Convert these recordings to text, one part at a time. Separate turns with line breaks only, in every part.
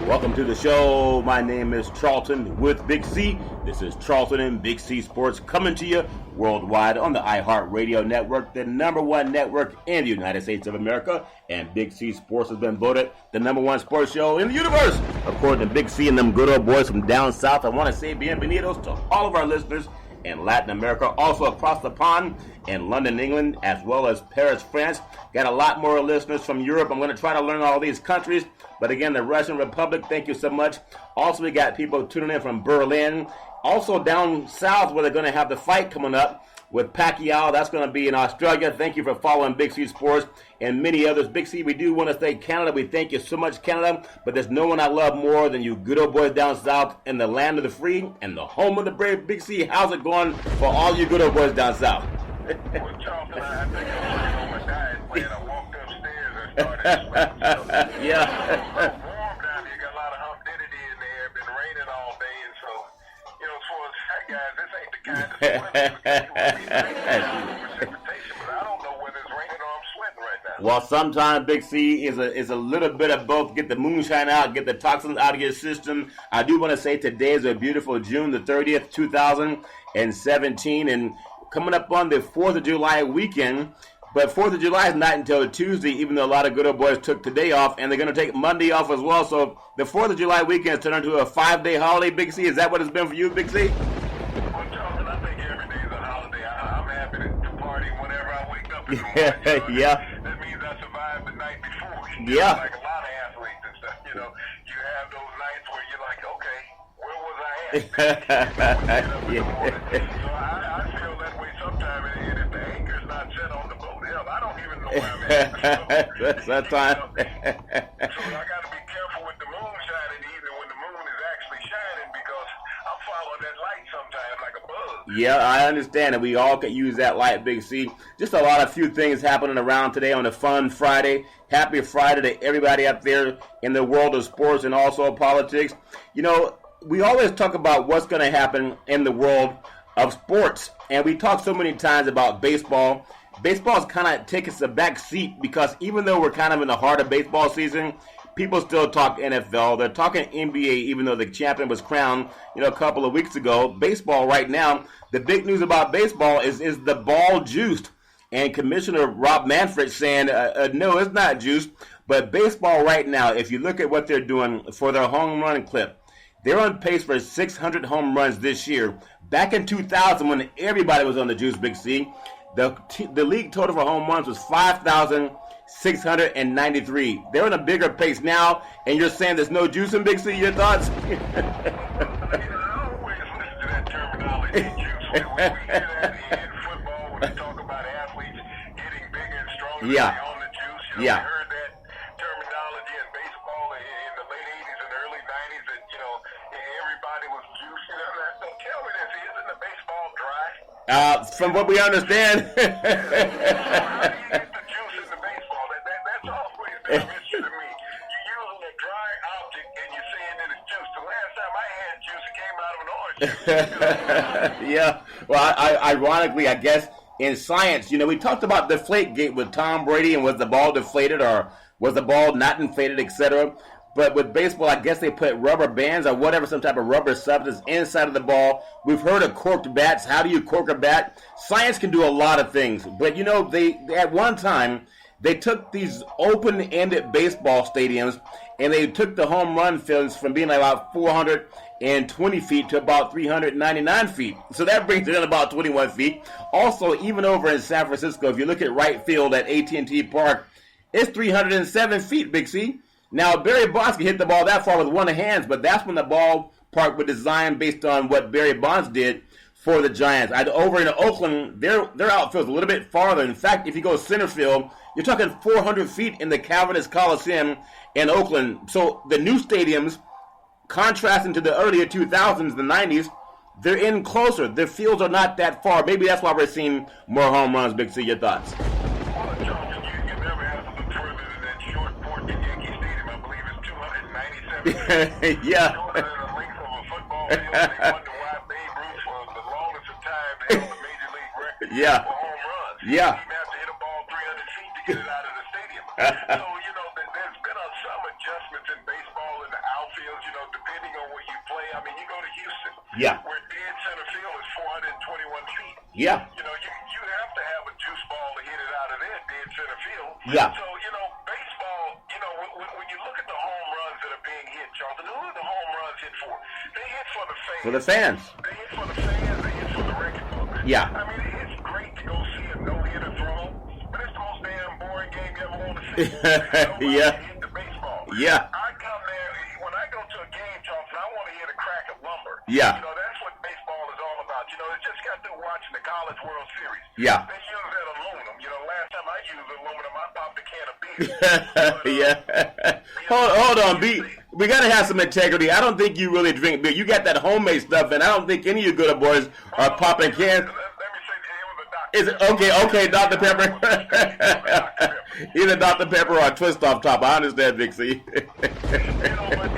Welcome to the show. My name is Charlton with Big C. This is Charlton and Big C Sports coming to you worldwide on the iHeartRadio network, the number one network in the United States of America. And Big C Sports has been voted the number one sports show in the universe, according to Big C and them good old boys from down south. I want to say bienvenidos to all of our listeners in Latin America, also across the pond in London, England, as well as Paris, France. Got a lot more listeners from Europe. I'm going to try to learn all these countries. But again, the Russian Republic, thank you so much. Also, we got people tuning in from Berlin. Also down south where they're going to have the fight coming up with Pacquiao. That's going to be in Australia. Thank you for following Big C Sports and many others. Big C, we do want to say Canada. We thank you so much, Canada. But there's no one I love more than you good old boys down south in the land of the free and the home of the brave. Big C, how's it going for all you good old boys down south?
Well, Charlton, I think I'm on my diet plan. I walked upstairs and started sweating.
Yeah.
It's so warm down here. Got a lot of humidity in there. Been raining all day, and so, as far as hot guys, this ain't the kind of precipitation, but I don't know whether it's raining or I'm sweating right now.
Well, sometimes Big C is a little bit of both. Get the moonshine out, get the toxins out of your system. I do want to say today is a beautiful June the 30th, 2017, and coming up on the 4th of July weekend. But 4th of July is not until Tuesday, even though a lot of good old boys took today off, and they're going to take Monday off as well. So the 4th of July weekend has turned into a 5-day holiday, Big C. Is that what it's been for you, Big C?
Well, Charlton, I think every day is a holiday. I'm happy to party whenever I wake up in the morning.
Yeah.
That means I survived the night before.
Yeah.
Like a lot of athletes and stuff, you have those nights where you're like, okay, where was I at? So I feel that way sometimes, and if the anchor's not set on the boat, hell, I don't even know where I'm at.
That's that time.
So I got to be careful with the moon shining, even when the moon is actually shining, because I'm following that light sometimes like a bug.
Yeah, I understand, and we all could use that light, Big C. Just a few things happening around today on a fun Friday. Happy Friday to everybody out there in the world of sports and also politics. We always talk about what's going to happen in the world of sports, and we talk so many times about baseball. Baseball's kind of taking a back seat because even though we're kind of in the heart of baseball season, people still talk NFL. They're talking NBA, even though the champion was crowned, a couple of weeks ago. Baseball right now, the big news about baseball is the ball juiced? And Commissioner Rob Manfred saying, no, it's not juiced. But baseball right now, if you look at what they're doing for their home run clip, they're on pace for 600 home runs this year. Back in 2000, when everybody was on the juice, Big C, the league total for home runs was 5,693. They're on a bigger pace now, and you're saying there's no juice in Big C. Your thoughts?
I always listen to that terminology, juice. We hear that in football when they talk about athletes getting bigger and stronger on the juice. We heard that terminology in baseball in the late 80s and early 90s that, everybody was juiced. So tell me this, isn't the baseball dry?
From what we understand.
How do you get the juice in the baseball? That's always been a mystery to me. You're using a dry object and you're saying that it's juice. The last time I had juice, it came out of an orange juice.
Yeah. Well, ironically, I guess in science, we talked about Deflategate with Tom Brady and was the ball deflated or was the ball not inflated, etc. But with baseball, I guess they put rubber bands or whatever, some type of rubber substance inside of the ball. We've heard of corked bats. How do you cork a bat? Science can do a lot of things. But, they at one time, they took these open-ended baseball stadiums and they took the home run fields from being about 420 feet to about 399 feet. So that brings it in about 21 feet. Also, even over in San Francisco, if you look at right field at AT&T Park, it's 307 feet, Big C. Now, Barry Bonds can hit the ball that far with one hand, but that's when the ballpark was designed based on what Barry Bonds did for the Giants. Over in Oakland, their outfield's a little bit farther. In fact, if you go center field, you're talking 400 feet in the Cavernous Coliseum in Oakland. So the new stadiums, contrasting to the earlier 2000s, the 90s, they're in closer. Their fields are not that far. Maybe that's why we're seeing more home runs. Big C, your thoughts?
Well, Charlton, you never have to look further than that short porch at Yankee Stadium. I believe it's 297
Yeah.
shorter than the length of a football field. They wonder why Babe Ruth for the longest of time held the major league record for home runs.
Yeah.
He didn't have to hit a ball 300 feet to get it out of the stadium. So, there's been some adjustments in baseball in the outfield.
Yeah.
You know, you have to have a juice ball to hit it out of there, dead center field.
Yeah.
So, you know, baseball, you know, when you look at the home runs that are being hit, Charlton, who are the home runs hit for? They hit for the fans.
For the fans.
They hit for the fans. They hit for the record book.
Yeah.
I mean, it's great to go see a no-hitter throw, but it's the most damn boring game you ever want to see.
Yeah.
Hit the baseball.
Yeah.
I come there, when I go to a game, Charlton, I want to hear the crack of lumber.
Yeah.
You know, that's what baseball is all about. You know, they just got through watching the College World Series.
Yeah.
They use that aluminum. You know, last time I used aluminum, I popped a can of beer.
Yeah. Hold on, B. We gotta have some integrity. I don't think you really drink beer. You got that homemade stuff, and I don't think any of you good boys are popping cans.
Let me say, it was a Dr.
Is it okay, Dr. Pepper? Either Dr. Pepper or a twist off top. I understand, Big C.
You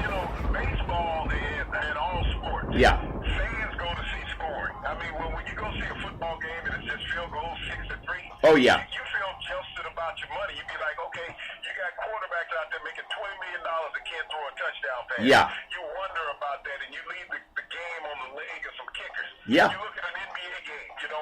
know, baseball and all sports.
Yeah.
Fans go to see scoring. I mean, when you go see a football game and it's just field goals 6-3.
Oh, yeah.
You feel jilted about your money. You be like, okay, you got quarterbacks out there making $20 million that can't throw a touchdown pass.
Yeah.
You wonder about that, and you leave the game on the leg of some kickers.
Yeah.
You look at an NBA game, you know,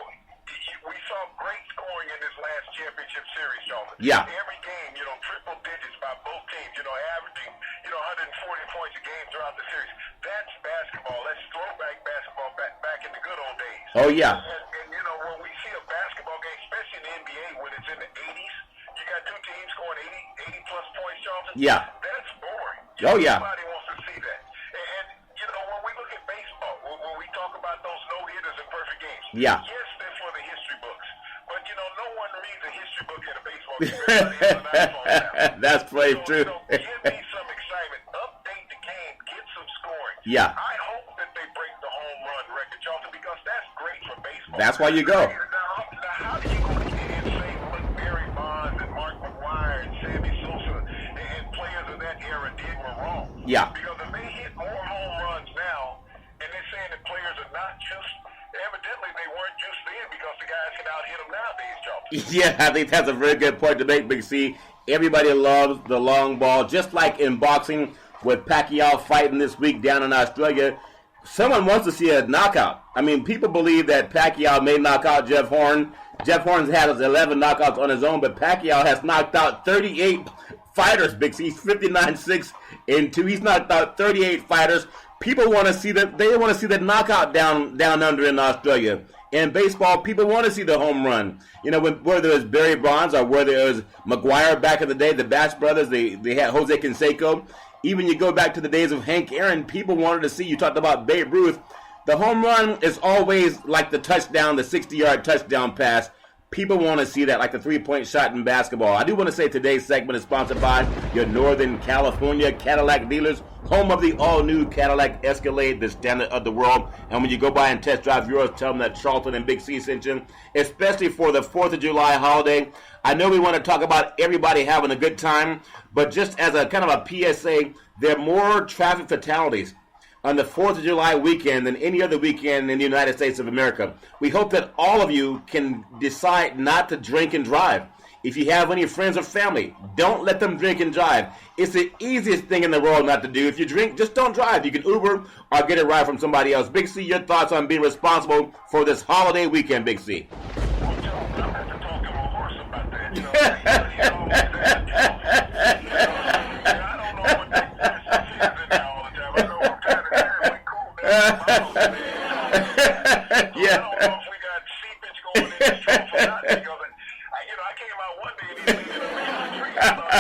we saw great scoring in this last championship series, Charlotte.
Yeah.
Every game, you know, triple digits by both teams, you know, averaging, you know, 140 points a game throughout the series. That's basketball. That's throwback basketball back in the good old days.
Oh, yeah.
And you know, when we see a basketball game, especially in the NBA, when it's in the 80s, you got two teams scoring 80 plus points, Charlton.
Yeah.
That's boring.
Oh, yeah.
Nobody wants to see that. And you know, when we look at baseball, when we talk about those no-hitters and perfect games,
Yeah.
yes, they're for the history books. But, you know, no one reads a history book in a baseball game. Everybody has an iPhone now.
That's pretty true.
You know, give me some excitement. Update the game. Get some scoring.
Yeah.
I hope that they break the home run record, Charlton, because that's great for baseball.
That's why you go.
Now how do you go and say what Barry Bonds and Mark McGwire and Sammy Sosa and players of that era did were wrong?
Yeah.
Because if they hit more home runs now, and they're saying that players are not juiced, evidently they weren't juiced then because the guys can out hit them nowadays, Charlton.
Yeah, I think that's a very good point to make, Big C. Everybody loves the long ball, just like in boxing with Pacquiao fighting this week down in Australia. Someone wants to see a knockout. I mean, people believe that Pacquiao may knock out Jeff Horn. Jeff Horn's had 11 knockouts on his own, but Pacquiao has knocked out 38 fighters, Big C. He's 59-6-2. He's knocked out 38 fighters. People want to see that. They want to see the knockout down under in Australia. In baseball, people want to see the home run. You know, whether it was Barry Bonds or whether it was McGwire back in the day, the Bash brothers, they had Jose Canseco. Even you go back to the days of Hank Aaron, people wanted to see. You talked about Babe Ruth. The home run is always like the touchdown, the 60-yard touchdown pass. People want to see that, like the three-point shot in basketball. I do want to say today's segment is sponsored by your Northern California Cadillac dealers, home of the all-new Cadillac Escalade, the standard of the world. And when you go by and test drive yours, tell them that Charlton and Big C sent you, especially for the 4th of July holiday. I know we want to talk about everybody having a good time, but just as a kind of a PSA, there are more traffic fatalities on the 4th of July weekend than any other weekend in the United States of America. We hope that all of you can decide not to drink and drive. If you have any friends or family, don't let them drink and drive. It's the easiest thing in the world not to do. If you drink, just don't drive. You can Uber or get a ride from somebody else. Big C, your thoughts on being responsible for this holiday weekend, Big C?
Well, Joe, I'm going to have to talk to my horse about that. You know, I don't know what that is in there all the time. I know I'm trying to terribly cool down.
Yeah.
I don't know if we got seepage going in this truck or not, because I came out one day and he was leaning up against the tree. I thought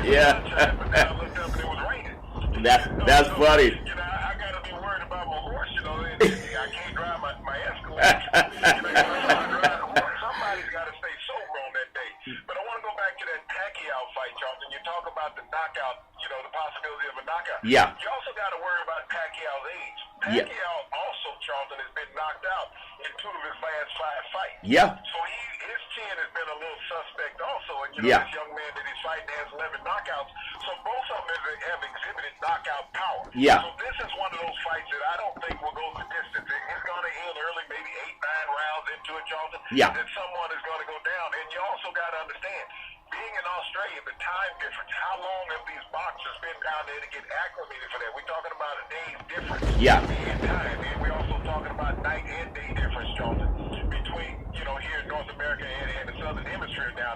Yeah.
but then I looked up and it was raining.
That's funny.
You know, I got to be worried about my horse. You know, and I can't drive my Escalade. You know, somebody's got to stay sober on that day. But I want to go back to that Pacquiao fight, Charlton. You talk about the knockout, you know, the possibility of a knockout.
Yeah.
You also got to worry about Pacquiao's age.
Yeah.
Pacquiao also, Charlton, has been knocked out in 2 of his last 5 fights.
Yeah.
So his chin has been a little suspect also. And, you know,
Yeah.
this young man that he's fighting has 11 knockouts. So both of them have exhibited knockout power.
Yeah.
So this is one of those fights that I don't think will go the distance. It's going to end early, maybe 8-9 rounds into it, Charlton.
Yeah.
Then someone is going to go down. And you also got to understand, being in Australia, the time difference, how long have these boxers been down there to get acclimated for that? We're talking about a day's difference
Yeah.
in time. And we're also talking about night and day difference, Charlton.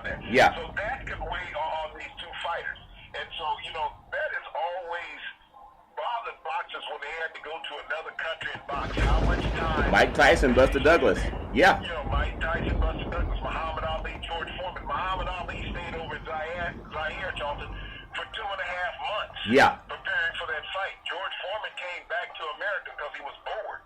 there.
Yeah.
So that could weigh on these two fighters. And so, that has always bothered boxers when they had to go to another country and box. How much time?
Mike Tyson, Buster Douglas. Yeah.
Mike Tyson, Buster Douglas, Muhammad Ali, George Foreman. Muhammad Ali stayed over in Zaire, Charlton, for 2.5 months.
Yeah.
Preparing for that fight. George Foreman came back to America because he was bored.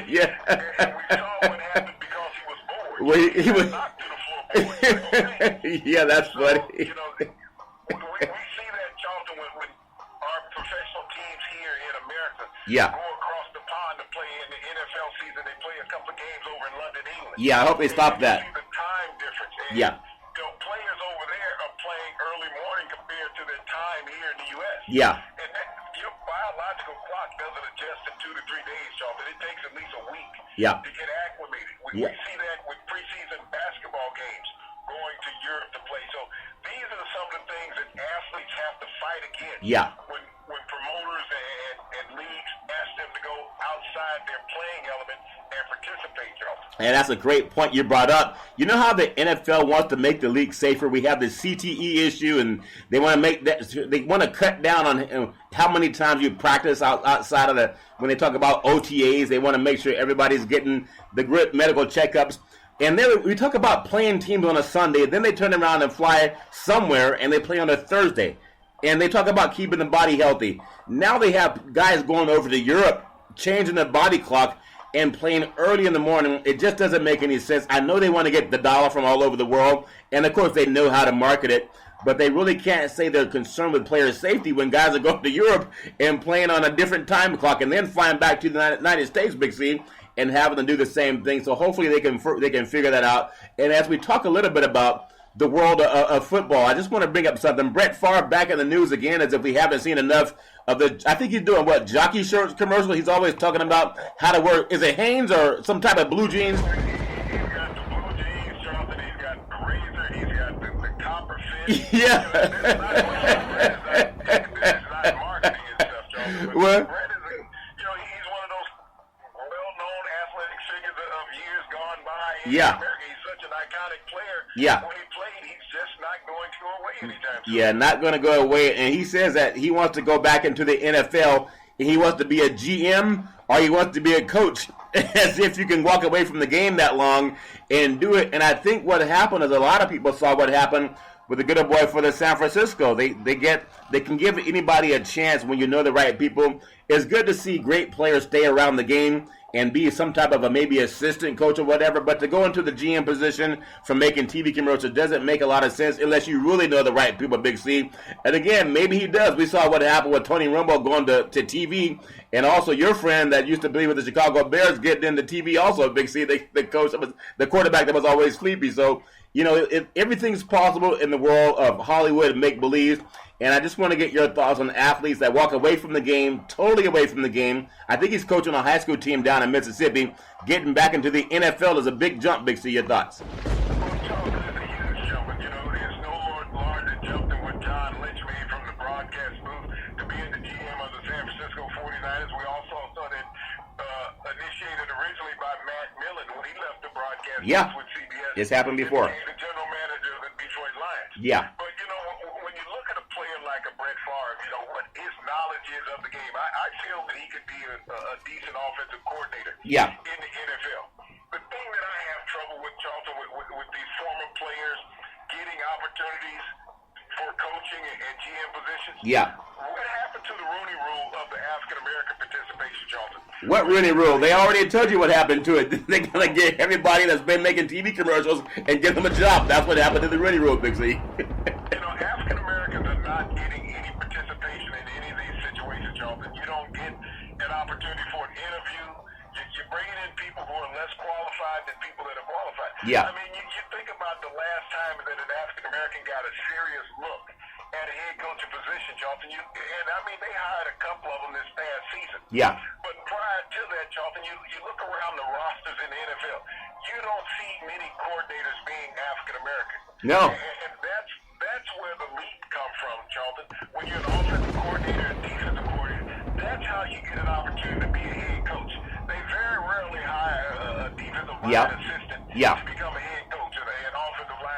Yeah.
And we saw what happened because he was bored.
Well, he was
knocked to the floor bored.
Yeah, that's funny.
We see that, Charlton, when our professional teams here in America go across the pond to play in the NFL season. They play a couple of games over in London, England.
Yeah, I hope they stop that.
You see the time difference. And,
yeah.
Players over there are playing early morning compared to their time here in the U.S.
Yeah.
And your biological clock doesn't adjust in 2 to 3 days, Charlton. It takes at least a week to get acclimated. We see that with preseason basketball games going to Europe to play. So these are some of the things that athletes have to fight against.
Yeah.
When promoters and leagues ask them to go outside their playing element and participate, Charlton.
And that's a great point you brought up. You know how the NFL wants to make the league safer? We have the CTE issue, and they want to make that. They want to cut down on how many times you practice outside of the. When they talk about OTAs, they want to make sure everybody's getting the good medical checkups. And then we talk about playing teams on a Sunday, then they turn around and fly somewhere, and they play on a Thursday. And they talk about keeping the body healthy. Now they have guys going over to Europe, changing the body clock, and playing early in the morning. It just doesn't make any sense. I know they want to get the dollar from all over the world, and of course they know how to market it, but they really can't say they're concerned with player safety when guys are going to Europe and playing on a different time clock and then flying back to the United States, Big C, and having to do the same thing. So hopefully they can figure that out. And as we talk a little bit about the world of football, I just want to bring up something. Brett Favre back in the news again, as if we haven't seen enough of the. I think he's doing jockey shirts commercial. He's always talking about how to wear. Is it Hanes or some type of blue jeans?
He's got the blue jeans, Jonathan. He's got the razor. He's got the copper fit.
Yeah.
It's not marketing and stuff, Jonathan.
What?
Brett is he's one of those well-known athletic figures of years gone by in America. He's such an iconic player.
Yeah.
When he played, he's just not going to go away anytime soon.
Yeah, not going to go away. And he says that he wants to go back into the NFL. And he wants to be a GM or he wants to be a coach. As if you can walk away from the game that long and do it. And I think what happened is a lot of people saw what happened with the good old boy for the San Francisco. They can give anybody a chance when you know the right people. It's good to see great players stay around the game and be some type of maybe assistant coach or whatever, but to go into the GM position from making TV commercials doesn't make a lot of sense unless you really know the right people, Big C. And again, maybe he does. We saw what happened with Tony Romo going to TV, and also your friend that used to be with the Chicago Bears getting into TV also, Big C, the coach, the quarterback that was always sleepy. So, everything's possible in the world of Hollywood and make-believe. And I just want to get your thoughts on athletes that walk away from the game, totally away from the game. I think he's coaching a high school team down in Mississippi. Getting back into the NFL is a big jump, Big C. Your thoughts?
Well, Charles, it's a huge jump. And, there's no larger jump than what John Lynch made from the broadcast booth to being the GM of the San Francisco 49ers. We also saw that initiated originally by Matt Millen when he left the broadcast booth with CBS.
It's happened before.
The general manager of the Detroit Lions.
Yeah.
But, when you look at a player like a Brett Favre, what his knowledge is of the game, I feel that he could be a decent offensive coordinator in the NFL. The thing that I have trouble with, Charlton, with these former players getting opportunities for coaching and GM positions.
Yeah.
What happened to the Rooney Rule of the African-American participation, Charlton?
What Rooney Rule? They already told you what happened to it. They're going to get everybody that's been making TV commercials and give them a job. That's what happened to the Rooney Rule, Big C.
African-Americans are not getting any participation in any of these situations, Charlton. You don't get an opportunity for an interview. You're bringing in people who are less qualified than people that are qualified.
Yeah.
I mean, you think about the last time that an African-American got a serious look at a head coaching position, Charlton. They hired a couple of them this past season.
Yeah.
But prior to that, Charlton, you look around the rosters in the NFL, you don't see many coordinators being African-American.
No.
And that's where the leap come from, Charlton. When you're an offensive coordinator and defensive coordinator, that's how you get an opportunity to be a head coach. They very rarely hire a defensive line assistant to become a head coach, an offensive line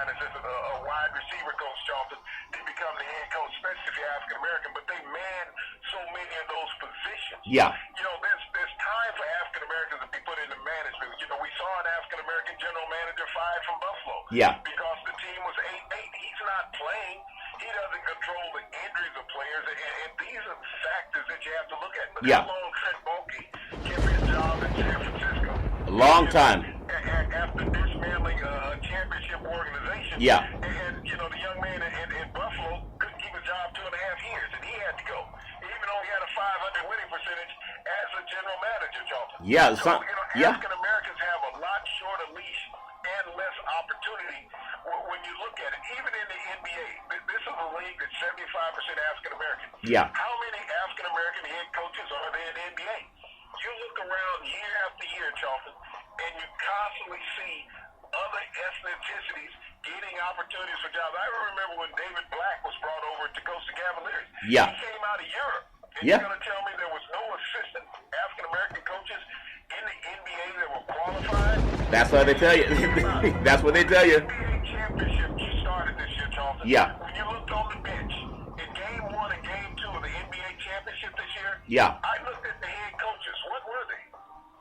a wide receiver coach, Charlton, to become the head coach, especially if you're African American. But they man so many of those positions.
Yeah.
There's time for African Americans to be put into management. We saw an African American general manager fired from Buffalo.
Yeah.
Because the team was 8-8. He's not playing. He doesn't control the injuries of players, and these are factors that you have to look at. Look how long Trent Baalke kept his job in San Francisco.
A long time.
After dismantling a championship organization.
Yeah.
And the young man in Buffalo couldn't keep his job 2.5 years, and he had to go. Even though he had a .500 winning percentage as a general manager, Charlton.
Yeah.
African Americans have a lot shorter leash and less opportunity when you look at it. Even in the NBA, this is a league that's 75% African American.
Yeah.
How many African American head coaches are there in the NBA? You look around year after year, Charlton, and you constantly see other ethnicities getting opportunities for jobs. I remember when David Black was brought over to coach the Cavaliers.
Yeah.
He came out of Europe. And
Yeah.
you're going to tell me there was no assistant African American coaches in the NBA that were qualified?
That's what they tell you. That's what they tell you.
NBA championship just started this year, Charlton.
Yeah.
When you looked on the bench in Game 1 and Game 2 of the NBA championship this year,
Yeah.
I looked at the head coaches. What were they?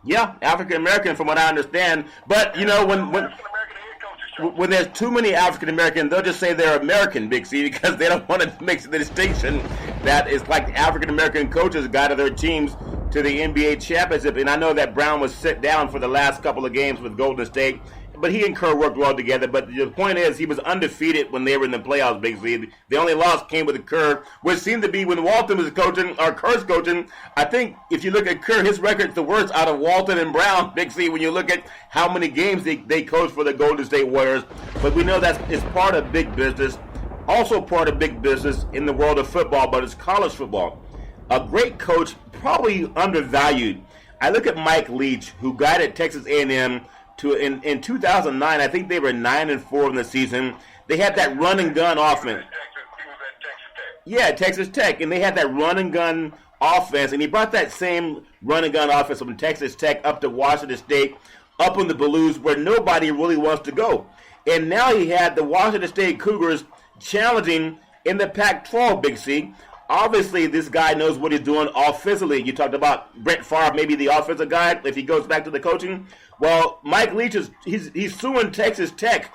Yeah, African American, from what I understand. But when
African American head coaches, Charlton.
when there's too many African Americans, they'll just say they're American, Big C, because they don't want to make the distinction that it's like African American coaches guided their teams to the NBA championship. And I know that Brown was sit down for the last couple of games with Golden State, but he and Kerr worked well together. But the point is, he was undefeated when they were in the playoffs, Big C. The only loss came with Kerr, which seemed to be when Walton was coaching, or Kerr's coaching. I think if you look at Kerr, his record's the worst out of Walton and Brown, Big C, when you look at how many games they coached for the Golden State Warriors. But we know it's part of big business, also part of big business in the world of football, but it's college football. A great coach, probably undervalued. I look at Mike Leach, who guided Texas A&M in 2009. I think they were 9-4 in the season. They had that run and gun offense.
He was at Texas Tech.
Yeah, Texas Tech, and they had that run and gun offense, and he brought that same run and gun offense from Texas Tech up to Washington State, up in the Blues, where nobody really wants to go. And now he had the Washington State Cougars challenging in the Pac-12, Big C. Obviously, this guy knows what he's doing offensively. You talked about Brett Favre, maybe the offensive guy, if he goes back to the coaching. Well, Mike Leach he's suing Texas Tech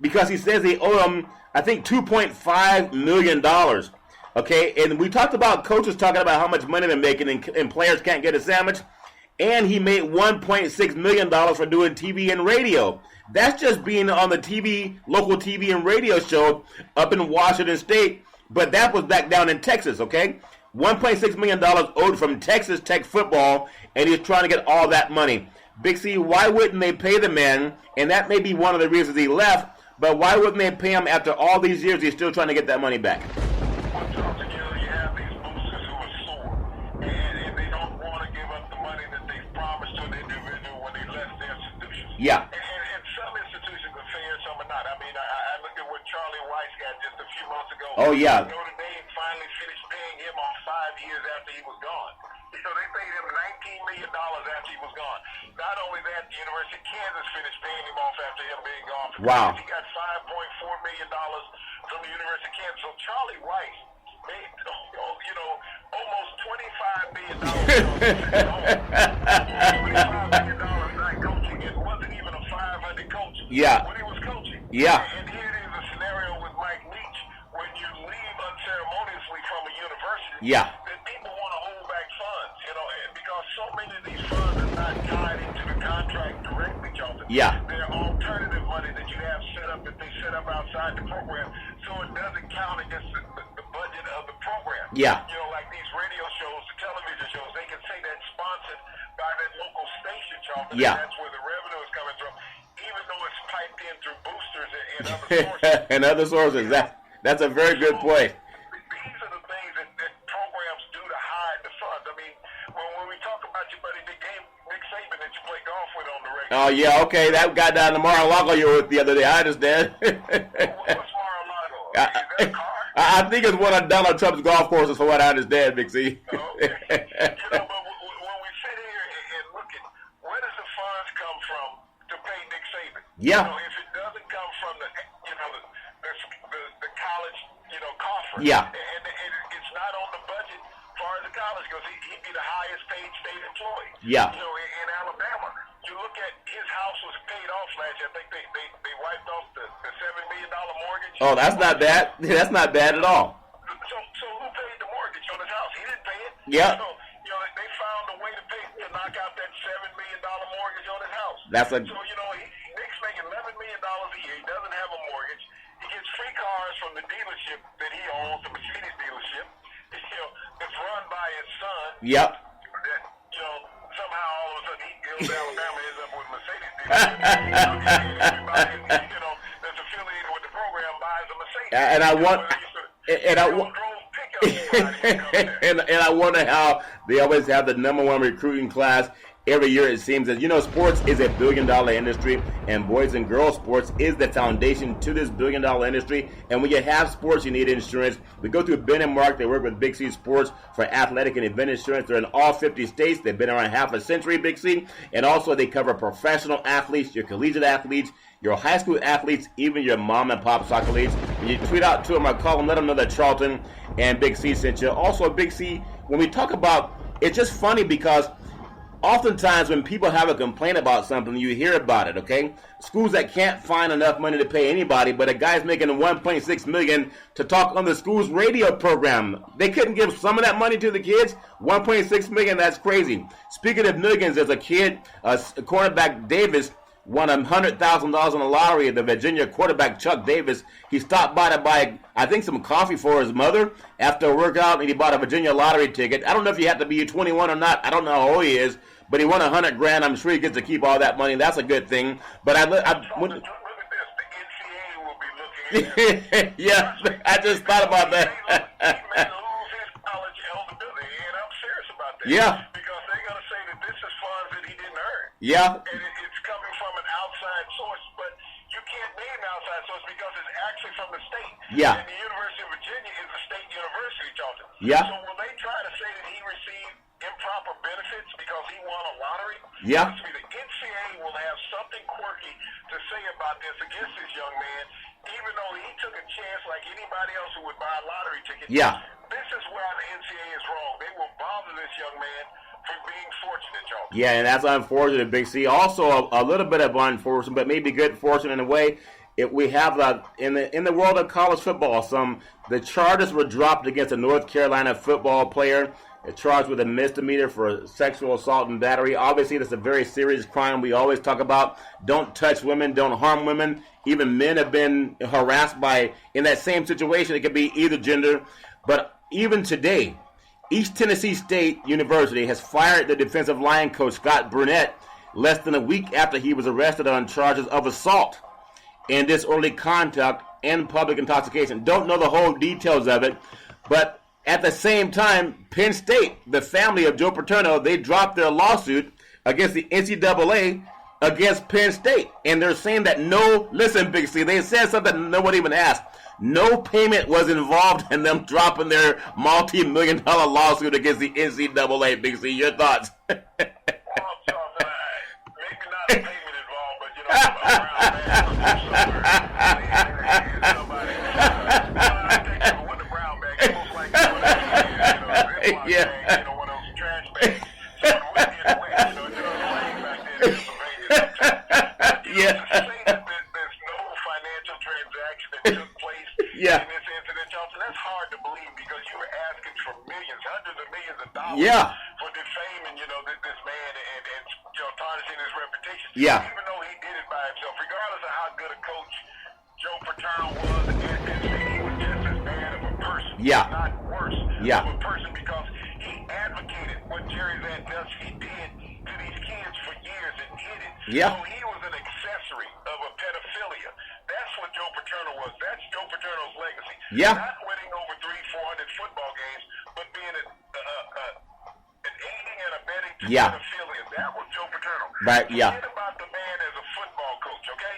because he says they owe him, I think, $2.5 million. Okay, and we talked about coaches talking about how much money they're making and players can't get a sandwich. And he made $1.6 million for doing TV and radio. That's just being on the local TV and radio show up in Washington State. But that was back down in Texas, okay? $1.6 million owed from Texas Tech football, and he's trying to get all that money. Big C, why wouldn't they pay the man? And that may be one of the reasons he left, but why wouldn't they pay him after all these years? He's still trying to get that money back.
Well, Charlton, you have these boosters who are sore, and they don't want to give up the money that they've promised to an individual when they left their institutions.
Yeah.
And some institutions are fair, some are not. I mean, I look at what Charlie Weiss got just a few months ago.
Oh, yeah.
Notre Dame finally finished paying him off 5 years after he was gone. They paid him $19 million after he was gone. Not only that, the University of Kansas finished paying him off after him being gone.
Wow.
He got $5.4 million from the University of Kansas. So Charlie Weiss made, almost $25 million. $25 million not coaching. It wasn't even a 500 coach
Yeah.
when he was coaching.
Yeah.
And here it is a scenario with Mike Leach when you leave unceremoniously from a university.
Yeah.
That people want to hold back funds, and because so many of these funds are not tied into the contract directly, Jonathan.
Yeah.
They're alternative money that you have set up that they set up outside the program, so it doesn't count against the budget of the program.
Yeah.
Like these radio shows, the television shows, they can say that's sponsored by that local station, Jonathan.
Yeah.
And that's where the revenue is coming from, even though it's piped in through boosters and other sources.
And other sources. That's a very good point.
These are the things that programs do to hide the funds. I mean, when we talk about your buddy Nick Saban that you play golf with on the regular.
Oh, yeah, okay. That guy down to Mar-a-Lago you were with the other day. I understand.
What's Mar-a-Lago? Is that a car?
I think it's one of Donald Trump's golf courses, from what I understand, Big C.
Okay. But when we sit here and look at where does the funds come from to pay Nick Saban?
Yeah.
If it doesn't come from the
Yeah.
And it's not on the budget as far as the college goes. He'd be the highest paid state employee.
Yeah.
You know, in Alabama. You look at his house was paid off last year. I think they wiped off the $7 million mortgage.
Oh, that's not bad. That's not bad at all.
So who paid the mortgage on his house? He didn't pay it.
Yeah.
So, you know, they found a way to knock out that $7 million mortgage on his house.
So,
you know, Nick's making $11 million a year. He doesn't have a mortgage. He gets free cars from the dealership that he owns, the Mercedes dealership. You know, it's run by his son.
Yep.
That, you know, somehow all of a sudden he goes to Alabama, ends up with Mercedes dealership. Everybody, you know, that's affiliated with the program buys a Mercedes.
And I want... And I wonder how they always have the #1 recruiting class every year. It seems that, you know, sports is a $1 billion industry, and boys and girls sports is the foundation to this $1 billion industry. And when you have sports, you need insurance. We go through Ben and Mark. They work with Big C Sports for athletic and event insurance. They're in all 50 states. They've been around half a century, Big C. And also they cover professional athletes, your collegiate athletes, your high school athletes, even your mom and pop soccer leagues. When you tweet out to them or call them, let them know that Charlton and Big C sent you. Also, Big C, when we talk about, it's just funny because oftentimes when people have a complaint about something, you hear about it, okay? Schools that can't find enough money to pay anybody, but a guy's making $1.6 million to talk on the school's radio program. They couldn't give some of that money to the kids? $1.6 million, that's crazy. Speaking of millions, there's a kid, cornerback Davis, won $100,000 in the lottery. The Virginia quarterback Chuck Davis, he stopped by to buy, I think, some coffee for his mother after a workout, and he bought a Virginia lottery ticket. I don't know if you have to be 21 or not. I don't know how old he is, but he won $100,000. I'm sure he gets to keep all that money. That's a good thing. But
look at this. The NCAA will be looking at
yeah, I just thought about that.
He may lose his college eligibility, and I'm serious about that.
Yeah.
Because they're going to say that this is funds that he didn't earn.
Yeah.
And it's coming from an outside source, but you can't name an outside source because it's actually from the state.
Yeah.
And the University of Virginia is a state university, Charlton.
Yeah.
So will they try to say that he received improper benefits because he won a lottery?
Yeah.
The NCAA will have something quirky to say about this against this young man, even though he took a chance like anybody else who would buy a lottery ticket.
Yeah.
This is where the NCAA is wrong. They will bother this young man for being fortunate, Charlton.
Yeah, and that's unfortunate, Big C. Also, a little bit of unfortunate, but maybe good fortune in a way. We have in the world of college football, the charges were dropped against a North Carolina football player, charged with a misdemeanor for sexual assault and battery. Obviously, that's a very serious crime. We always talk about don't touch women, don't harm women. Even men have been harassed in that same situation. It could be either gender. But even today, East Tennessee State University has fired the defensive line coach, Scott Burnett, less than a week after he was arrested on charges of assault and disorderly conduct and public intoxication. Don't know the whole details of it, but at the same time, Penn State, the family of Joe Paterno, they dropped their lawsuit against the NCAA against Penn State. And they're saying that listen, Big C, they said something no one even asked. No payment was involved in them dropping their multi-million-dollar lawsuit against the NCAA. Big C, your thoughts?
Well, maybe not the payment involved, but, you know, a brown bag somewhere. I think with the brown bag, it looks like one of those trash bags. So we get away, laying back there in Pennsylvania.
Yeah.
To say that there's no financial transaction that took place
Yeah.
in this incident, Johnson, that's hard to believe because you were asking for millions, hundreds of millions of dollars for defaming, this man and tarnishing his reputation.
Yeah.
Even though he did it by himself, regardless of how good a coach Joe Paterno was, he was just as bad of a person, not worse of a person, because he advocated what Jerry Van Dusky did to these kids for years and hid it.
Yeah.
So he was an accessory of a pedophilia. That's what Joe Paterno was. That's Joe Paterno's legacy.
Yeah.
Not winning over 300-400 football games, but being an aiding and abetting to pedophilia. That was Joe Paterno.
Right, yeah.
Forget about the man as a football coach, okay?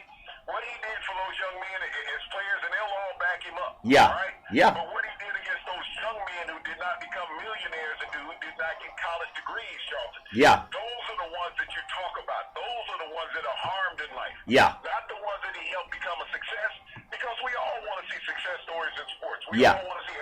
What he did for those young men as players, and they'll all back him up.
Yeah.
All right?
Yeah.
But what he did against those young men who did not become millionaires and who did not get college degrees, Charlton.
Yeah.
Those are the ones that you talk about. Those are the ones that are harmed in life.
Yeah.
Not the ones that he helped become a success, because we all want to see success stories in sports. We
Yeah.
all want to see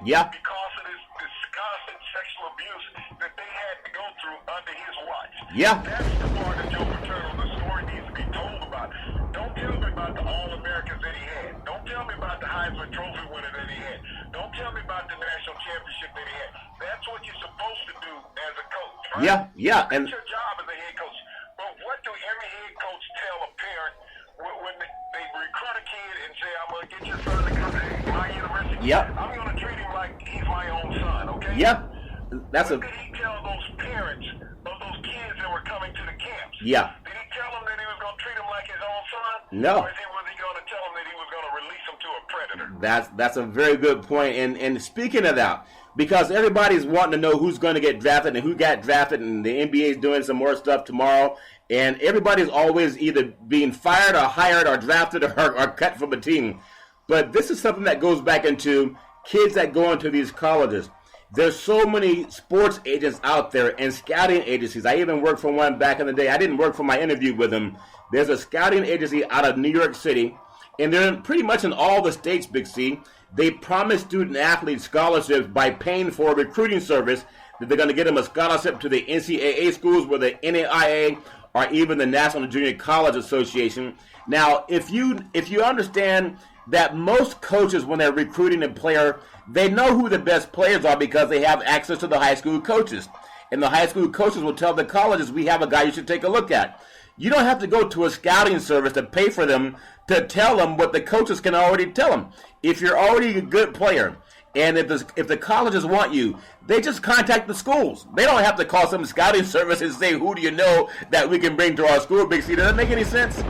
Yeah.
Because of this constant sexual abuse that they had to go through under his watch.
Yeah.
That's the part that Joe Paterno, the story needs to be told about. Don't tell me about the All-Americans that he had. Don't tell me about the Heisman Trophy winner that he had. Don't tell me about the national championship that he had. That's what you're supposed to do as a coach, right?
Yeah.
That's your job as a head coach. But what do every head coach tell a parent when they recruit a kid and say, I'm going to get your son to come to my university?
Yep.
I'm going to treat him like he's my own son, okay?
Yep.
What did he tell those parents of those kids that were coming to the camps?
Yeah.
Did he tell them that he was going to treat them like his own son?
No.
Or was he going to tell them that he was going to release them to a predator?
That's a very good point. And speaking of that, because everybody's wanting to know who's going to get drafted and who got drafted, and the NBA is doing some more stuff tomorrow, and everybody's always either being fired or hired or drafted or cut from a team. But this is something that goes back into kids that go into these colleges. There's so many sports agents out there and scouting agencies. I even worked for one back in the day. I didn't work for my interview with them. There's a scouting agency out of New York City, and they're pretty much in all the states, Big C. They promise student athletes scholarships by paying for a recruiting service that they're going to get them a scholarship to the NCAA schools, or the NAIA, or even the National Junior College Association. Now, if you understand that most coaches, when they're recruiting a player, they know who the best players are because they have access to the high school coaches. And the high school coaches will tell the colleges, we have a guy you should take a look at. You don't have to go to a scouting service to pay for them to tell them what the coaches can already tell them. If you're already a good player, and if the colleges want you, they just contact the schools. They don't have to call some scouting service and say, who do you know that we can bring to our school, Big C? Does that make any sense?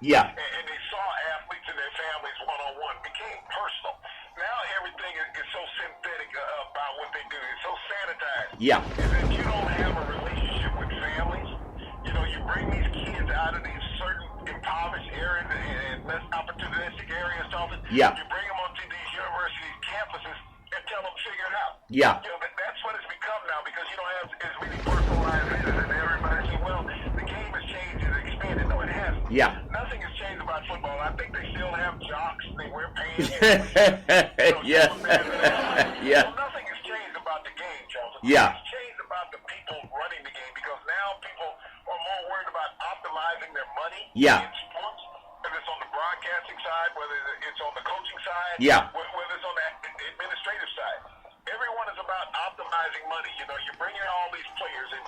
Yeah.
And they saw athletes and their families one-on-one, became personal. Now everything is so synthetic about what they do. It's so sanitized.
Yeah.
And that you don't have a relationship with families. You bring these kids out of these certain impoverished areas and less opportunistic areas, something.
Yeah.
You bring them onto these university campuses and tell them to figure it out.
Yeah.
That's what it's become now, because you don't have as many personalized leaders, and everybody says, well, the game has changed and expanded. No, it hasn't.
Yeah.
Nothing has changed about football. I think they still have jocks. They wear pants.
Yeah. Yeah.
So nothing has changed about the game, Charles.
Yeah.
It's changed about the people running the game, because now people are more worried about optimizing their money
Yeah.
in sports, whether it's on the broadcasting side, whether it's on the coaching side,
Yeah.
whether it's on the administrative side. Everyone is about optimizing money. You're bringing in all these players, and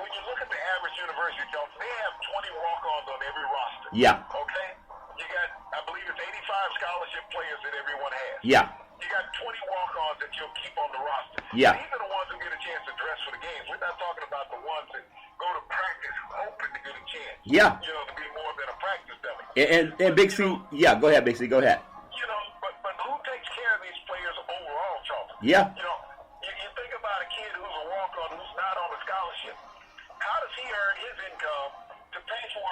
when you look at the average university, Jones, they have 20 walk-ons on every roster.
Yeah.
Okay? You got, I believe it's 85 scholarship players that everyone has.
Yeah.
You got 20 walk-ons that you'll keep on the roster.
Yeah.
These are the ones who get a chance to dress for the games. We're not talking about the ones that go to practice hoping to get a chance.
Yeah.
To be more than a practice dummy.
And Big C, yeah, go ahead, Big C, go ahead.
But who takes care of these players overall, Charles?
Yeah.
You think about a kid who's a walk-on who's not on a scholarship. How does he earn his income to pay for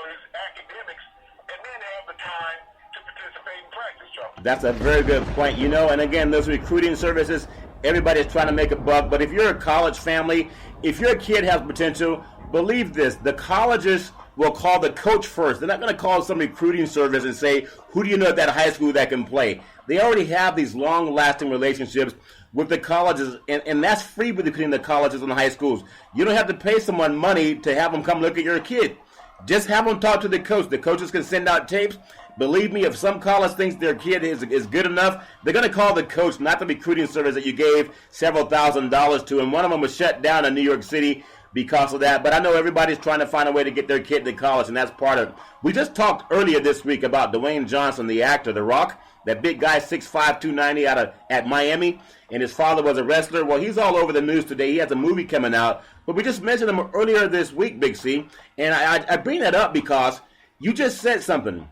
his academics and then have the time to participate in practice, Charles?
That's a very good point. And again, those recruiting services, everybody's trying to make a buck. But if you're a college family, if your kid has potential, believe this, the colleges will call the coach first. They're not going to call some recruiting service and say, who do you know at that high school that can play? They already have these long-lasting relationships with the colleges, and that's free between the colleges and the high schools. You don't have to pay someone money to have them come look at your kid. Just have them talk to the coach. The coaches can send out tapes. Believe me, if some college thinks their kid is good enough, they're going to call the coach, not the recruiting service that you gave several $1,000s to. And one of them was shut down in New York City because of that. But I know everybody's trying to find a way to get their kid to college, and that's part of it. We just talked earlier this week about Dwayne Johnson, the actor, The Rock, that big guy, 6'5", 290 at Miami, and his father was a wrestler. Well, he's all over the news today. He has a movie coming out. But we just mentioned him earlier this week, Big C, and I bring that up because you just said something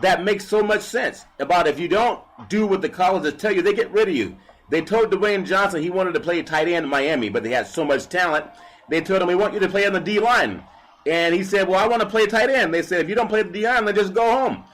that makes so much sense about if you don't do what the colleges tell you, they get rid of you. They told Dwayne Johnson he wanted to play tight end in Miami, but they had so much talent. They told him, we want you to play on the D-line. And he said, well, I want to play tight end. They said, if you don't play the D-line, then just go home.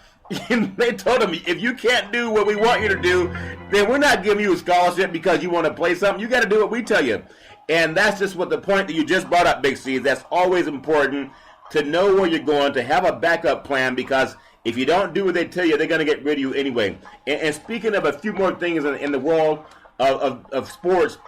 And they told him, if you can't do what we want you to do, then we're not giving you a scholarship because you want to play something. You got to do what we tell you. And that's just what the point that you just brought up, Big C. That's always important to know where you're going, to have a backup plan, because if you don't do what they tell you, they're going to get rid of you anyway. And speaking of a few more things in the world of sports,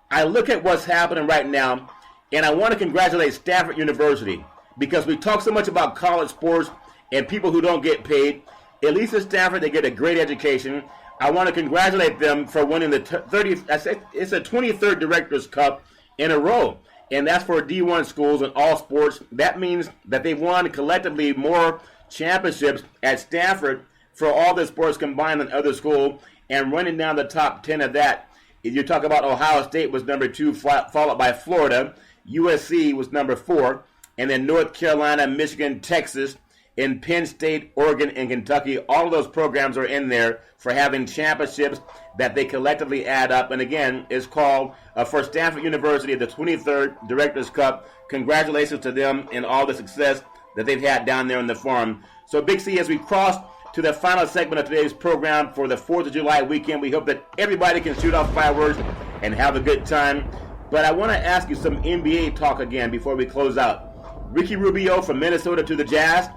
I look at what's happening right now, and I want to congratulate Stanford University, because we talk so much about college sports and people who don't get paid. At least at Stanford, they get a great education. I want to congratulate them for winning the 23rd Directors Cup in a row, and that's for D1 schools in all sports. That means that they've won collectively more championships at Stanford for all the sports combined than other schools, and running down the top 10 of that. If you talk about Ohio State was number 2, followed by Florida. USC was number 4, and then North Carolina, Michigan, Texas, and Penn State, Oregon, and Kentucky. All of those programs are in there for having championships that they collectively add up. And again, it's called, for Stanford University, the 23rd Directors Cup. Congratulations to them and all the success that they've had down there on the farm. So, Big C, as we cross to the final segment of today's program for the 4th of July weekend, we hope that everybody can shoot off fireworks and have a good time. But I want to ask you some NBA talk again before we close out. Ricky Rubio from Minnesota to the Jazz.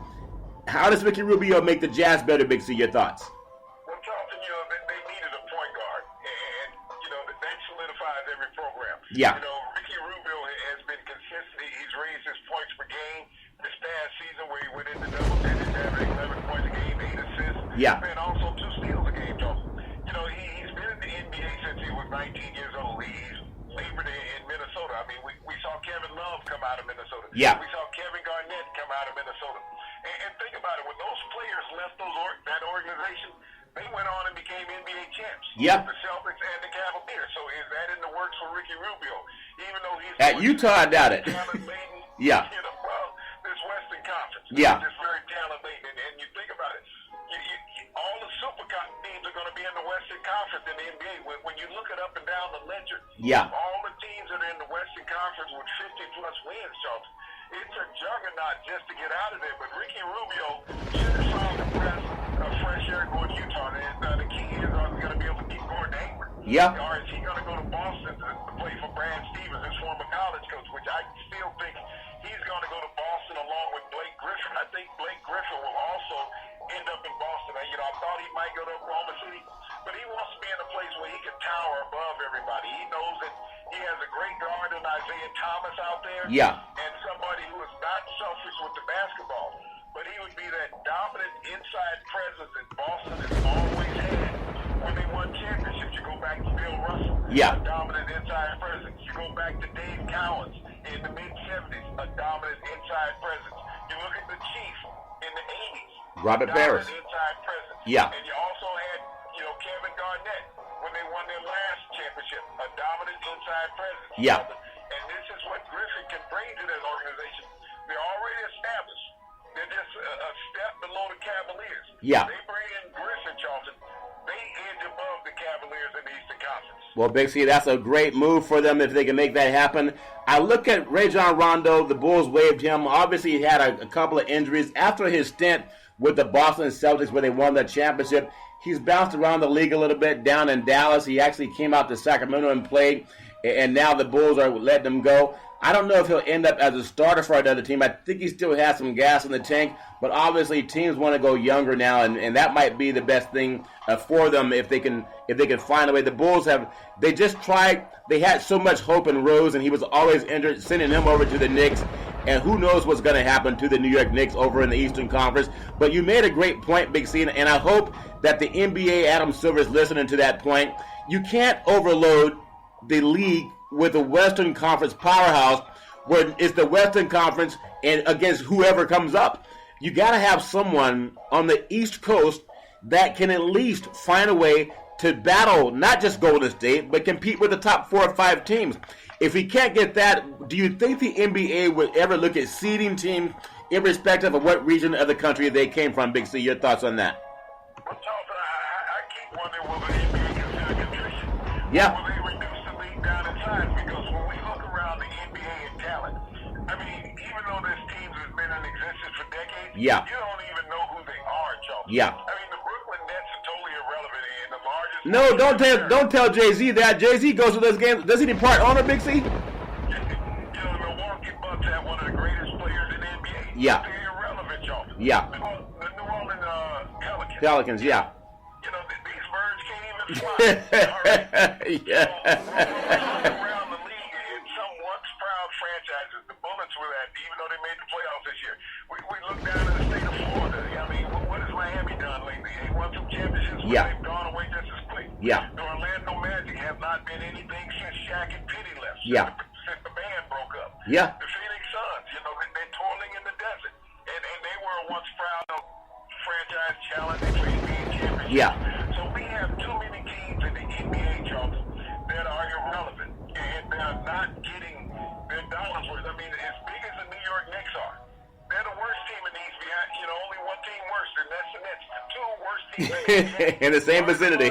How does Ricky Rubio make the Jazz better, Big C? Your thoughts?
Well, Charlton, they needed a point guard, and, that solidifies every program.
Yeah.
Ricky Rubio has been consistent. He's raised his points per game this past season where he went into double digits, averaging 11 points a game, 8 assists,
yeah,
and also 2 steals a game, Charlton. He's been in the NBA since he was 19 years old. He's labored in Minnesota. I mean, we saw Kevin Love come out of Minnesota.
Yeah.
We saw Kevin Garnett come out of Minnesota. And think about it, when those players left that organization, they went on and became NBA champs.
Yep.
The Celtics and the Cavaliers. So is that in the works for Ricky Rubio? Even though he's
at Utah, I doubt it.
Talent-laden,
yeah.
This Western Conference.
Yeah.
It's very talent-laden. And you think about it, all the super teams are going to be in the Western Conference in the NBA. When you look it up and down the ledger,
yeah,
all the teams that are in the Western Conference with 50-plus wins, Charlton. It's a juggernaut just to get out of there. But Ricky Rubio should have saw the breath of fresh air going to Utah. And the key is going to be able to keep Gordon Hayward.
Yeah.
Or is he going to go to Boston to play for Brad Stevens, his former college coach, which I still think he's going to go to Boston along with Blake Griffin. I think Blake Griffin will also end up in Boston. I thought he might go to Oklahoma City, but he wants to be in a place where he can tower above everybody. He knows that he has a great guard in Isaiah Thomas out there.
Yeah.
And somebody who is not selfish with the basketball, but he would be that dominant inside presence that Boston has always had when they won championships. You go back to Bill Russell,
yeah,
a dominant inside presence. You go back to Dave Cowens in the mid-'70s, a dominant inside presence. You look at the Chief in the '80s,
Robert Barris,
inside presence.
Yeah.
And you also had, Kevin Garnett when they won their last championship, a dominant inside presence.
Yeah.
And this is what Griffin can bring to that organization. They're already established. They're just a step below the Cavaliers.
Yeah.
They bring in Griffin, Charlton. They edge above the Cavaliers in the Eastern Conference.
Well, Big C, that's a great move for them if they can make that happen. I look at Rajon Rondo. The Bulls waived him. Obviously, he had a couple of injuries. After his stint with the Boston Celtics where they won the championship, he's bounced around the league a little bit. Down in Dallas, he actually came out to Sacramento and played, and now the Bulls are letting him go. I don't know if he'll end up as a starter for another team. I think he still has some gas in the tank, but obviously teams want to go younger now, and that might be the best thing for them if they can find a way. The Bulls they just tried. They had so much hope in Rose, and he was always injured, sending him over to the Knicks. And who knows what's going to happen to the New York Knicks over in the Eastern Conference. But you made a great point, Big C, and I hope that the NBA, Adam Silver, is listening to that point. You can't overload the league with a Western Conference powerhouse where it's the Western Conference and against whoever comes up. You got to have someone on the East Coast that can at least find a way to battle not just Golden State, but compete with the top 4 or 5 teams. If we can't get that, do you think the NBA would ever look at seeding teams irrespective of what region of the country they came from? Big C, your thoughts on that?
Well, Charlton, I keep wondering will the NBA consider contrition?
Yeah.
Will they reduce the league down in size? Because when we look around the NBA and talent, I mean, even though this team has been in existence for decades,
yeah,
you don't even know who they are, Charlton.
Yeah.
I mean, the Brooklyn Nets are totally irrelevant in the largest...
No, don't tell Jay-Z that. Jay-Z goes to those games. Does he depart owner, Big C? Yeah.
They're irrelevant, y'all.
Yeah.
The New Orleans Pelicans.
Pelicans, yeah.
You know, these birds can't even fly. All right?
Yeah.
So, we're around the league, and some once proud franchises, the Bullets were that, even though they made the playoffs this year. We look down at the state of Florida. I mean, what has Miami done lately? They won some championships, but they've gone away just as quick.
Yeah.
The Orlando Magic have not been anything since Shaq and Penny left.
Yeah.
Since the band broke up.
Yeah.
The Phoenix Suns, you know, they're toiling in the desert. And they were a once proud franchise challenging for NBA championships.
Yeah.
So we have too many teams in the NBA, Charles, that are irrelevant. And they're not getting their dollars worth. I mean, as big as the New York Knicks are, they're the worst team in the East. We have, you know, only one team worse, and that's the Nets. The two worst teams in the NBA.
In the same vicinity.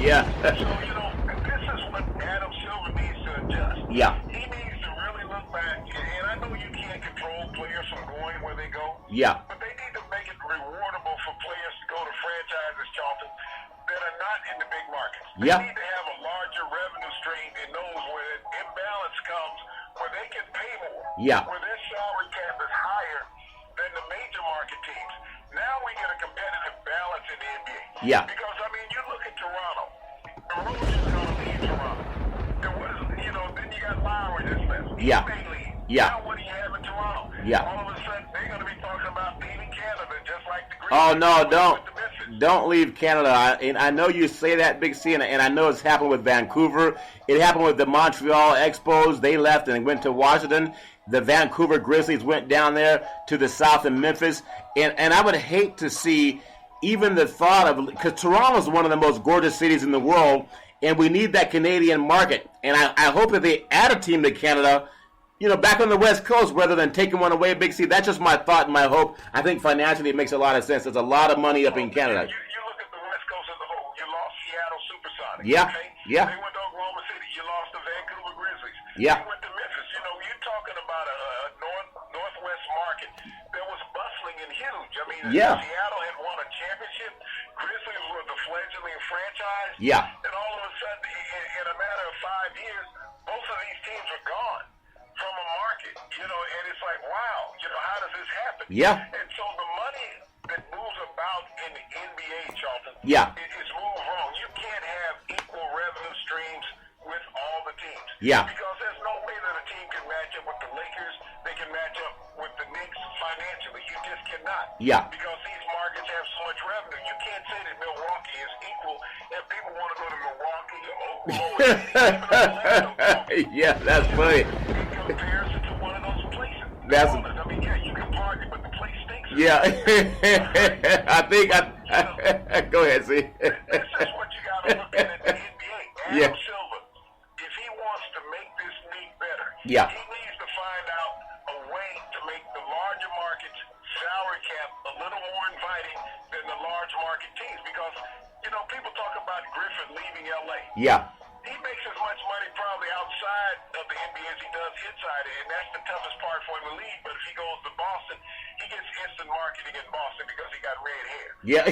Yeah.
So, you know, this is what Adam Silver needs to adjust.
Yeah.
He needs to really look back, and I know you can't control players from going where they go.
Yeah.
But they need to make it rewardable for players to go to franchises, Charlton, that are not in the big markets. They need to have a larger revenue stream in those where the imbalance comes, where they can pay more.
Yeah.
Where their salary cap is higher than the major market teams. Now we get a competitive balance in the NBA.
Yeah.
Because, I mean, you look at Toronto. The Rosen's going to leave Toronto. And what is, you know, then you got Lowry that's left.
Yeah.
He may leave.
Yeah.
Now what do you have in Toronto?
Yeah.
All of a sudden, they're going to be talking about leaving Canada just like the Greeks.
Oh, no, don't leave Canada. I know you say that, Big C, and I know it's happened with Vancouver. It happened with the Montreal Expos. They left and went to Washington. The Vancouver Grizzlies went down there to the south in Memphis. And I would hate to see even the thought of, because Toronto is one of the most gorgeous cities in the world, and we need that Canadian market. And I hope that they add a team to Canada, you know, back on the West Coast, rather than taking one away, Big C. That's just my thought and my hope. I think financially it makes a lot of sense. There's a lot of money up in Canada.
You look at the West Coast as a whole. You lost Seattle Supersonics.
Yeah,
okay?
yeah.
They went to Oklahoma City. You lost the Vancouver Grizzlies.
Yeah.
You went to Memphis. You know, you're talking about a northwest market that was bustling and huge. I mean, Seattle had won a championship. Grizzlies were the fledgling franchise.
Yeah.
And all of a sudden, in a matter of 5 years, both of these teams are gone from a market, you know, and it's like, wow, you know, how does this happen?
Yeah.
And so the money that moves about in the NBA, Charlton, is moved wrong. You can't have equal revenue streams with all the teams.
Yeah.
Because there's no way that a team can match up with the Lakers. They can match up with the Knicks financially. You just cannot.
Yeah.
Because these markets have so much revenue. You can't say that Milwaukee is equal and people want to go to Milwaukee or Oklahoma.
Yeah, that's funny.
In comparison to one of those places.
That's,
I mean, yeah, you can party, but the place stinks.
Yeah. I think go ahead, see.
This is what you got to look at the NBA. Adam Silver, if he wants to make this league better, he needs to find out a way to make the larger markets salary cap a little more inviting than the large market teams. Because, you know, people talk about Griffin leaving LA.
Yeah.
He makes as much money probably outside of the NBA as he does inside it, and that's the toughest part for him to leave. But if he goes to Boston, he gets instant marketing in Boston because he got red hair.
Yeah.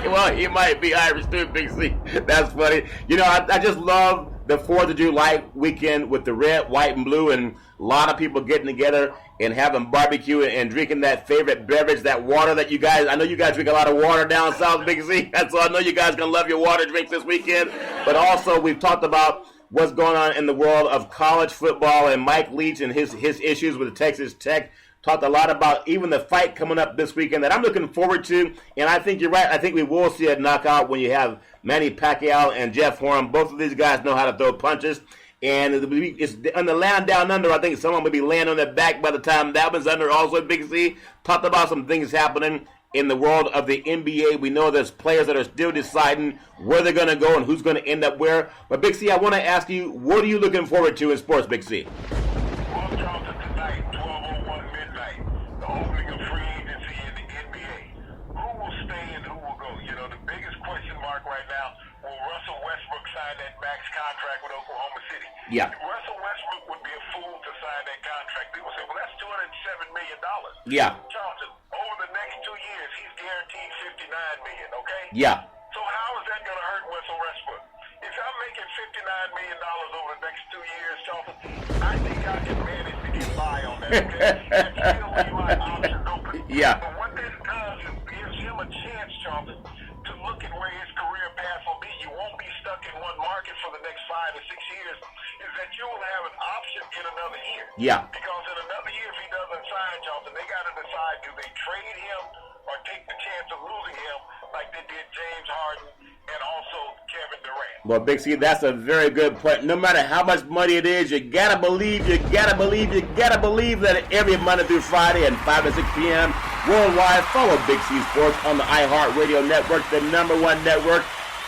Well, he might be Irish too, Big C. That's funny. You know, I just love the 4th of July weekend with the red, white, and blue, and a lot of people getting together and having barbecue and drinking that favorite beverage, that water that you guys, I know you guys drink a lot of water down south, Big C. So I know you guys going to love your water drinks this weekend. But also, we've talked about what's going on in the world of college football and Mike Leach and his issues with Texas Tech. Talked a lot about even the fight coming up this weekend that I'm looking forward to. And I think you're right. I think we will see a knockout when you have Manny Pacquiao and Jeff Horn. Both of these guys know how to throw punches. And it's on the land down under. I think someone will be laying on their back by the time that one's under. Also, Big C talked about some things happening in the world of the NBA. We know there's players that are still deciding where they're going to go and who's going to end up where. But, Big C, I want to ask you, what are you looking forward to in sports, Big C?
Well, Charlton, tonight, 12:01 midnight, the opening of free agency in the NBA. Who will stay and who will go? You know, the biggest question mark right now, will Russell Westbrook sign that max contract with Oklahoma City?
Yeah.
Russell Westbrook would be a fool to sign that contract. People say, well, that's $207 million.
Yeah.
Charlton, over the next 2 years, he's guaranteed $59 million, okay?
Yeah.
So how is that going to hurt Russell Westbrook? If I'm making $59 million over the next 2 years, Charlton, I think I can manage to get by on that, okay? And still leave my options open.
Yeah.
But what this does is gives him a chance, Charles, to look at where his career path will be. You won't be stuck in one market for the next 5 or 6 years. Is that you will have an option in another year.
Yeah.
Because in another year, if he doesn't sign, Charles, they got to decide, do they trade him or take the chance of losing him like they did James Harden and also Kevin Durant?
Well, Big C, that's a very good point. No matter how much money it is, you gotta believe that every Monday through Friday at 5 to 6 p.m. worldwide, follow Big C Sports on the iHeartRadio network, the #1 network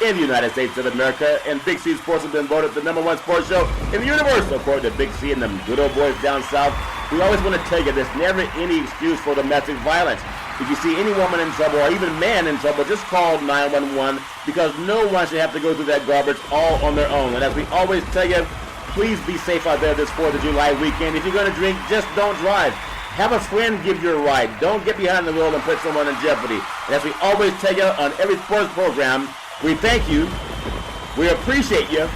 in the United States of America. And Big C Sports has been voted the #1 sports show in the universe, according to Big C and them good old boys down south. We always want to tell you there's never any excuse for domestic violence. If you see any woman in trouble or even man in trouble, just call 911 because no one should have to go through that garbage all on their own. And as we always tell you, please be safe out there this 4th of July weekend. If you're going to drink, just don't drive. Have a friend give you a ride. Don't get behind the wheel and put someone in jeopardy. And as we always tell you on every sports program, we thank you, we appreciate you,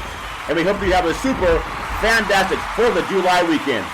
and we hope you have a super fantastic 4th of July weekend.